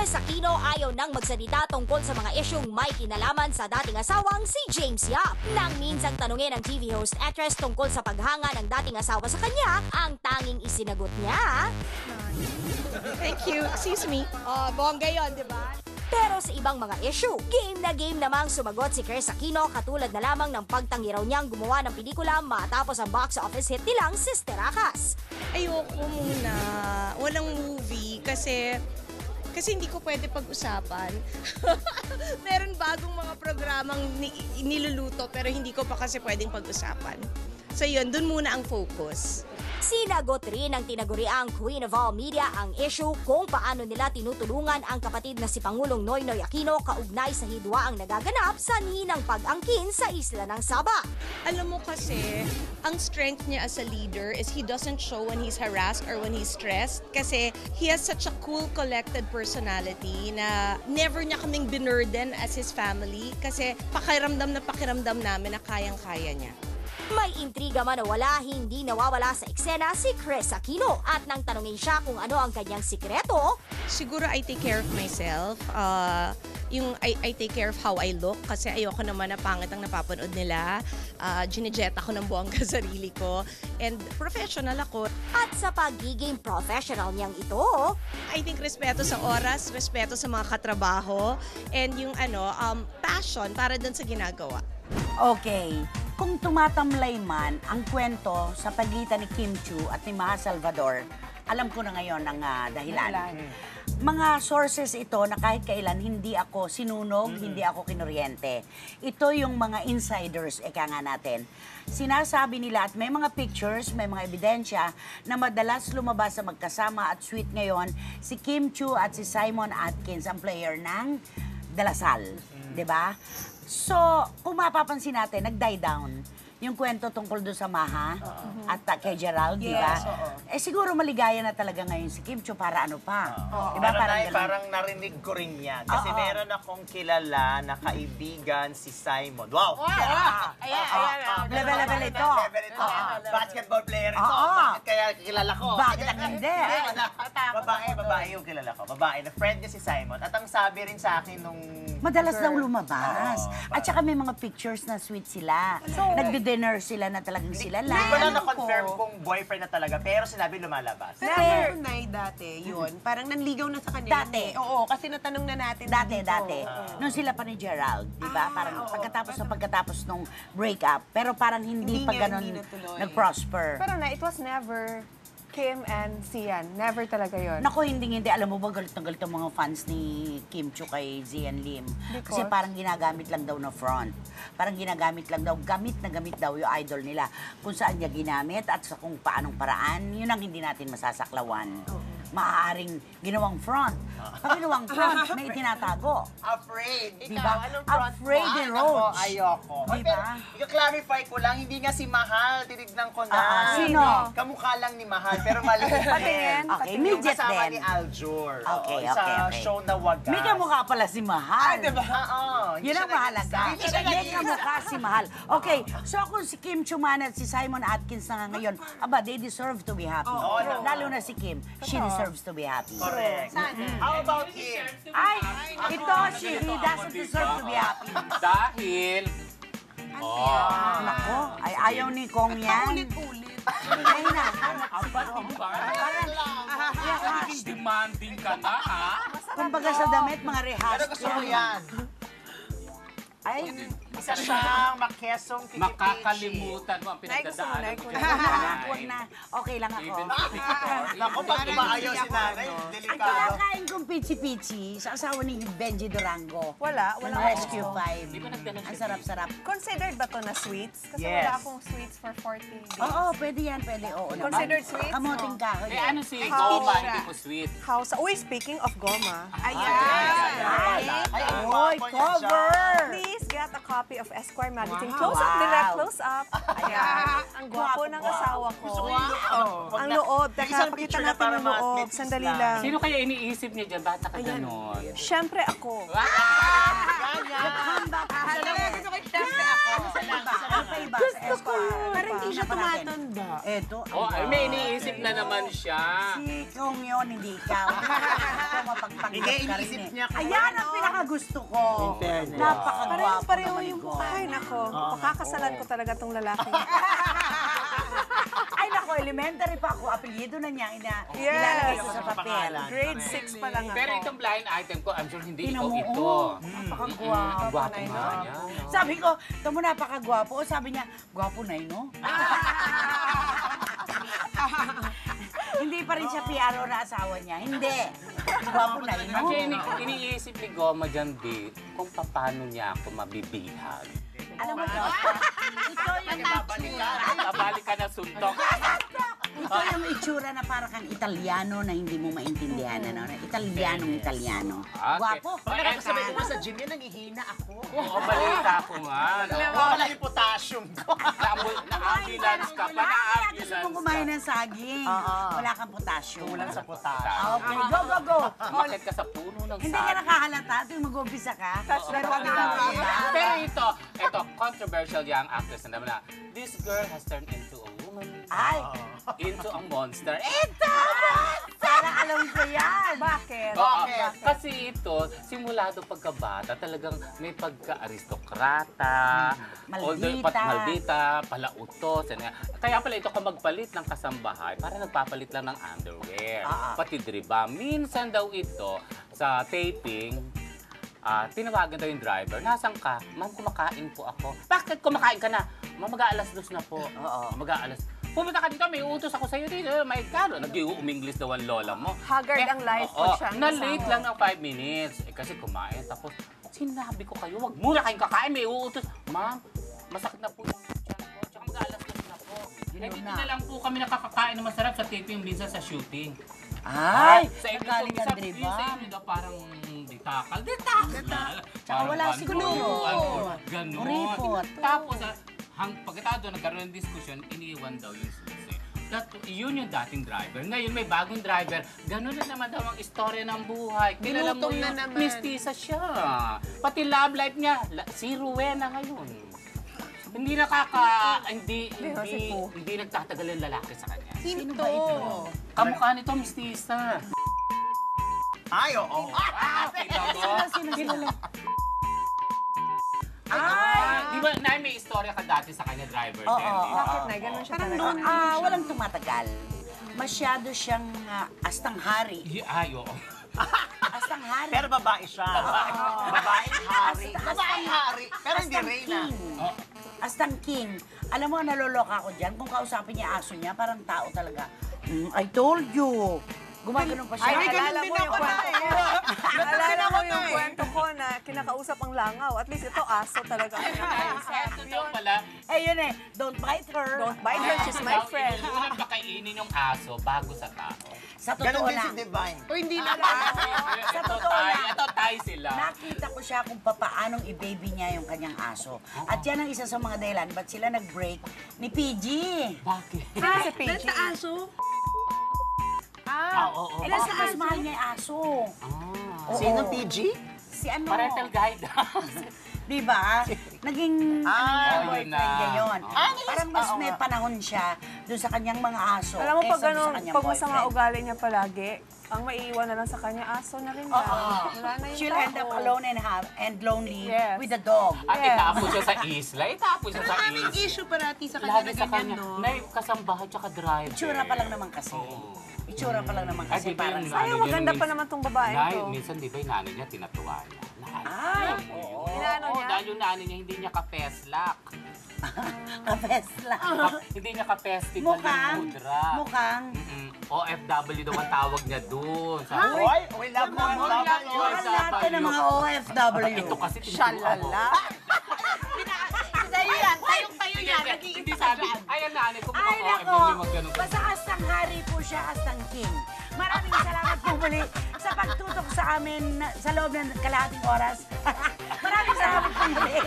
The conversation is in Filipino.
Chris Aquino ayaw nang magsalita tungkol sa mga isyung may kinalaman sa dating asawang si James Yap. Nang minsang tanungin ng TV host actress tungkol sa paghanga ng dating asawa sa kanya, ang tanging isinagot niya, Thank you. Excuse me. Bongga yun, di ba? pero sa ibang mga issue, game na game namang sumagot si Chris Aquino katulad na lamang ng pagtanggi raw niyang gumawa ng pelikula matapos ang box office hit nilang Sister Akas. Ayoko muna. Walang movie kasi hindi ko pwede pag-usapan. Meron bagong mga programang niluluto pero hindi ko pa kasi pwedeng pag-usapan. So yun, dun muna ang focus. Sinagot rin ng tinaguriang Queen of All Media ang issue kung paano nila tinutulungan ang kapatid na si Pangulong Noynoy Aquino kaugnay sa hidwaang nagaganap sa ninang pag-angkin sa isla ng Sabah. Alam mo kasi, ang strength niya as a leader is he doesn't show when he's harassed or when he's stressed kasi he has such a cool, collected personality na never niya kaming binurden as his family kasi pakiramdam namin na kayang-kaya niya. May intriga man o wala, hindi nawawala sa eksena si Chris Aquino at nang tanungin siya kung ano ang kanyang sikreto, siguro I take care of myself. I take care of how I look kasi ayoko naman na pangit ang napapanood nila. Ginejet ako ng buwangga sarili ko. And professional ako. At sa pagiging professional niyang ito, I think respeto sa oras, respeto sa mga katrabaho, and yung passion para dun sa ginagawa. Okay. Kung tumatamlay man ang kwento sa pagitan ni Kim Chiu at ni Maha Salvador, alam ko na ngayon ang dahilan. Mga sources ito na kahit kailan hindi ako sinunog, hindi ako kinuryente. Ito yung mga insiders, eka nga natin. Sinasabi nila at may mga pictures, may mga ebidensya na madalas lumabas sa magkasama at sweet ngayon si Kim Chiu at si Simon Atkins, ang player ng Dalasal. 'Di ba? So, kung mapapansin natin, nag-die down yung kwento tungkol doon sa Maha at kay Gerald, di ba? Eh siguro maligaya na talaga ngayon si Kim Chiu para ano pa. Diba? Parang narinig ko rin yan. Kasi meron akong kilala na kaibigan si Simon. Wow! Ayan. Level ito. Basketball player ito. Bakit kaya kilala ko? Bakit ang hindi? Babae yung kilala ko. Babae. Na friend niya si Simon. At ang sabi rin sa akin nung... Madalas daw lumabas. At saka may mga pictures na sweet sila. Nagdi-dinner sila na talagang sila lang. Hindi ko lang na-confirm kung boyfriend na talaga, pero sinabi lumalabas. Pero tunay dati, yun. Parang nanligaw na sa kanila. Dati. Oo, kasi natanong na natin. Dati. Nung sila pa ni Gerald, di ba? Parang pagkatapos nung breakup. Pero parang hindi pa ganun nag-prosper. Pero it was never Kim and Sian. Never talaga yun. Naku, hindi. Alam mo ba, galit na galit ang mga fans ni Kim Chiu kay Zian Lim. Kasi parang ginagamit lang daw na front. Parang ginagamit lang daw, gamit na gamit daw yung idol nila. Kung saan niya ginamit at sa kung paanong paraan, yun ang hindi natin masasaklawan. Maaaring ginawang front. Pag ginawang front, may itinatago. Afraid. Diba? Afraid ni Roach. Ayoko. Diba? I-clarify ko lang, hindi nga si Mahal. Tinignan ko na. Sino? Kamukha lang ni Mahal, pero mali. Okay, midget kasama din. ni Aljur. Okay. Sa show na Wagas. May kamukha pala si Mahal. Diba? Yun ang mahalaga. May kamukha si Mahal. Okay, so kung si Kim Chiu man at si Simon Atkins na ngayon, they deserve to be happy. Lalo na si Kim, she deserves to be happy. Correct. How about him? Ay, he doesn't deserve to be happy. Dahil... Nako, ayaw ni Kong yan. Ulit-ulit. Ay na. Demanding ka na, ha? Kumbaga sa damit, mga rehas. Pero gusto ko yan. Ay, Isa siyang makesong kikipichi. Makakalimutan mo ang pinagdadaanan mo. huwag na. Okay lang ako. Even sa picture. Naku, pag umaayaw si nanay, Ang delikado. kinakain kong pichi-pichi sa asawa ni Benji Durango. Wala. Ng Rescue 5. Ang sarap-sarap. Considered ba to na sweets? Kasi Yes. wala akong sweets for 14 days. Oo, pwede yan, pwede. Oo naman. Considered sweets? Kamuting kahoy. Eh, ano si Goma, hindi ko sweet. House. Uy, speaking of goma, Oy, cover! please get a copy of Esquire Magazine. Wow. Close up, Wow. direct close up. Ayan. Ang gwapo ng asawa ko. Ang loob. Teka, pakita natin yung loob. Sandali lang. Sino kaya iniisip niya dyan? Ba't ka ganon? Siyempre ako. Ano pa iba sa Esquire. Parang hindi siya Ano pa natin? tumatanda. Eto. Oh, may iniisip na naman siya. Si Kong yun, hindi ikaw. Ikaw mapagpanggap Hindi, ka rin iniisip eh. niya kung Ayan ang pinakagusto ko. In fairness. Napakagwapo Pareho naman yung ko. Ay, nako. Pakakasalan ko talaga tong lalaki. Ay, nako, elementary pa ako. Apelyido na niya. Yes. Ilalagay ko sa papel. Pangalan. Grade 6 pa lang ako. Pero itong blind item ko, I'm sure hindi ikaw Tingnan mo, ito. oh, napakagwapo. Ang gwapo nga niya. no? Sabi ko, ito mo napakagwapo. Sabi niya, gwapo na no? Hindi pa rin siya PRO na asawa niya. Hindi. Gwapo na no? Kasi iniisip ni Goma dyan, B, kung paano niya ako mabibihag. Alam mo ito? Ito yung Babalik ka na suntok. Ito yung itsura na para kang Italiano na hindi mo maintindihan. Ano? Italiano. Gwapo. Pagka nakasabay ko sa gym yan, nangihina ako. Oo, balita ko nga. no? Wala yung potassium ko. Na-ambulance ka pa, Kaya gusto na-ambulance mong kumain ka. ng saging. Wala kang potassium. Kulang sa potassium. Okay, go. Umakit ka sa puno ng Hindi ka saging. nakahalata tuwing mag-umpisa ka. Pero wag ka Pero ito, controversial yung actress na naman na, this girl has turned into a woman, Ay, into a monster. Ito! sana alam ko yan. Bakit? Oo, kasi ito, simulado pagkabata, talagang may pagka-aristokrata, Maldita. Maldita, palautos. Kaya pala ito ka magpalit ng kasambahay, para nagpapalit lang ng underwear. Pati driba. Minsan daw ito, sa taping, tinawagan daw yung driver, nasan ka? Ma'am, kumakain po ako. Bakit kumakain ka na? Ma'am, mag-aalas 2 na po. Oo. Mag-aalas. Pumunta ka dito, may utos ako sa'yo dito. May karo. Nag-i-uminglis daw ang lola mo. Haggard ang life pag siya ang Na-late asawa. lang ng 5 minutes. Kasi kumain. Tapos, sinabi ko kayo, wag muna kayong kakain. May uutos. Ma'am, masakit na po yung tiyan ko. Tsaka mag-aalas 2 na po. Dito na lang po kami nakakakain na masarap sa taping minsan sa shooting. Ay, Sa inyo nagaling po, ang sa driba. inyo daw parang ditakal. Tsaka wala siguro. Ganon. Kuripot. Tapos, pagkatapos doon, nagkaroon ng diskusyon, iniiwan daw yung susi. Yun yung dating driver. Ngayon may bagong driver. Ganun na naman daw ang istorya ng buhay. Kilala mo Ginutom na yun, naman. mistisa siya. Pati love life niya, si Rowena ngayon. Hindi hindi nagtatagal yung lalaki sa kanya. Sino ba ito? Kamukha nito, mistisa. Ay, oo. Kita mo? Sino? Di ba, Nay, may istorya ka dati sa kanya, driver Oo, din, di ba? Bakit na? Ganun siya Parang talaga. doon, walang tumatagal. Masyado siyang astang hari. Ay, oo. Astang hari. Pero babae siya. Babaeng hari. Babaeng hari. Pero hindi Astang Reyna. king. Astang king. Alam mo, naloloka ako dyan. Kung kausapin niya aso niya, parang tao talaga. I told you. Gumagano pa siya. Ay, naalala mo yung kwento ko. Naalala mo yung eh. kwento ko na kinakausap ang langaw. At least ito, aso talaga. Ito daw pala, Yun eh. Don't bite her. Don't bite her, she's my friend. Unang pakainin yung aso bago sa tao. Sa Ganon totoo din si lang. Divine. O hindi na Sa totoo lang. Ito tayo sila. Nakita ko siya kung paanong i-baby niya yung kanyang aso. At yan ang isa sa mga dahilan ba't sila nag-break ni PG. Bakit? Si PG. Oo. Eh, kasi mas mahal niya yung aso. Oo. Sino, PG? Si ano? Parental guidance. Di ba? Naging boyfriend yun na. niya yun. Parang mas may panahon siya doon sa kanyang mga aso. Alam mo, pag, kaysa doon sa ganun, kanyang pag masama boyfriend. ugali niya palagi, ang maiiwan na lang sa kanya, aso na rin yan. Wala na yung She'll end up alone and lonely Yes. with a dog. At itapo siya sa isla. Itapo siya sa Maraming isla. issue parati sa kanya Lagi na sa ganyan, kanya. no? Nay, kasambahay tsaka driver. Itsura pa lang naman kasi. Itsura pa lang naman Ay, kasi. di ba Parang yung Sayang, maganda pa naman tong babae Nay, to. minsan di ba yung nanay niya tinatuwa niya? Inaano niya? Dahil yung nanay niya hindi niya ka-peslak. kapesla. Hindi niya ka-festival ng Mukhang, mudra. mukhang. OFW daw ang tawag niya doon. Hoy, we love mo. Mukhang lahat ng mga OFW. Ito kasi Shalala. Tayo yan, tayo yan. Hindi sabi, ayan nanay, kung Ay, mukhang nako. OFW mag-ganun. Basta astang hari po siya, astang king. Maraming salamat po muli sa pagtutok sa amin sa loob ng kalahating oras. Maraming salamat po muli.